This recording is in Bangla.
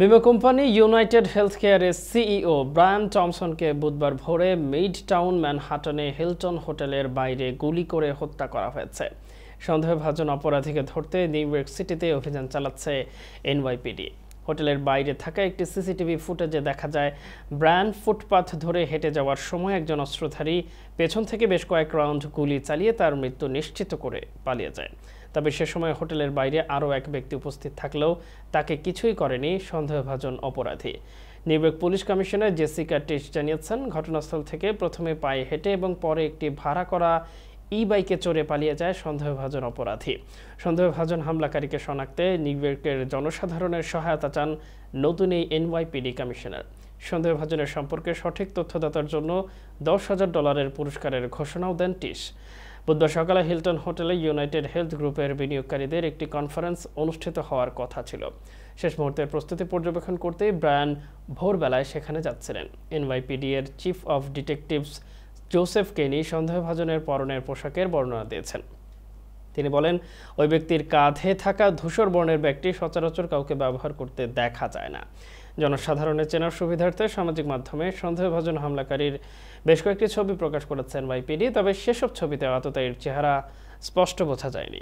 বিমা কোম্পানি ইউনাইটেড হেলথকেয়ারের সিইও ব্রায়ান টমসনকে বুধবার ভোরে মিড টাউন ম্যানহাটনে হিলটন হোটেলের বাইরে গুলি করে হত্যা করা হয়েছে। সন্দেহভাজন অপরাধীকে ধরতে নিউ ইয়র্ক সিটিতে অভিযান চালাচ্ছে এনওয়াইপিডি। হোটেলের বাইরে থাকা একটি সিসিটিভি ফুটেজে দেখা যায় ব্রায়ান ফুটপাথ ধরে হেঁটে যাওয়ার সময় একজন অস্ত্রধারী পেছন থেকে বেশ কয়েক রাউন্ড গুলি চালিয়ে তার মৃত্যু নিশ্চিত করে পালিয়ে যায়। তবে সে সময় হোটেলের বাইরে আরও এক ব্যক্তি উপস্থিত থাকলেও তাকে কিছুই করেনি সন্দেহভাজন অপরাধী। New York police commissioner Jessica Tisch জানিয়েছেন, ঘটনাস্থল থেকে প্রথমে পায়ে হেঁটে এবং পরে একটি ভাড়া করা বাইকে চড়ে পালিয়ে যায় সন্দেহভাজন অপরাধী। সন্দেহভাজন হামলাকারীকে শনাক্তে নিউ ইয়র্কের জনসাধারণের সহায়তা চান নতুন এই এনওয়াইপিডি কমিশনার। সন্দেহভাজনের সম্পর্কে সঠিক তথ্যদাতার জন্য $10,000 পুরস্কারের ঘোষণাও দেন টিশ। বুধবার সকালে হিলটন হোটেলে ইউনাইটেড হেলথ গ্রুপের বিনিয়োগকারীদের একটি কনফারেন্স অনুষ্ঠিত হওয়ার কথা ছিল। শেষ মুহূর্তের প্রস্তুতি পর্যবেক্ষণ করতেই ব্রায়ান ভোরবেলায় সেখানে যাচ্ছিলেন। এনওয়াইপিডি এর চিফ অফ ডিটেকটিভস জোসেফ কেনি সন্দেহভাজনের পরনের পোশাকের বর্ণনা দিয়েছেন। তিনি বলেন, ওই ব্যক্তির কাঁধে থাকা ধূসর বর্ণের ব্যাগটি সচরাচর কাউকে ব্যবহার করতে দেখা যায় না। জনসাধারণের চেনার সুবিধার্থে সামাজিক মাধ্যমে সন্দেহভাজন হামলাকারীর বেশ কয়েকটি ছবি প্রকাশ করেছে এনওয়াইপিডি, তবে সেসব ছবিতে আততায়ীর চেহারা স্পষ্ট বোঝা যায়নি।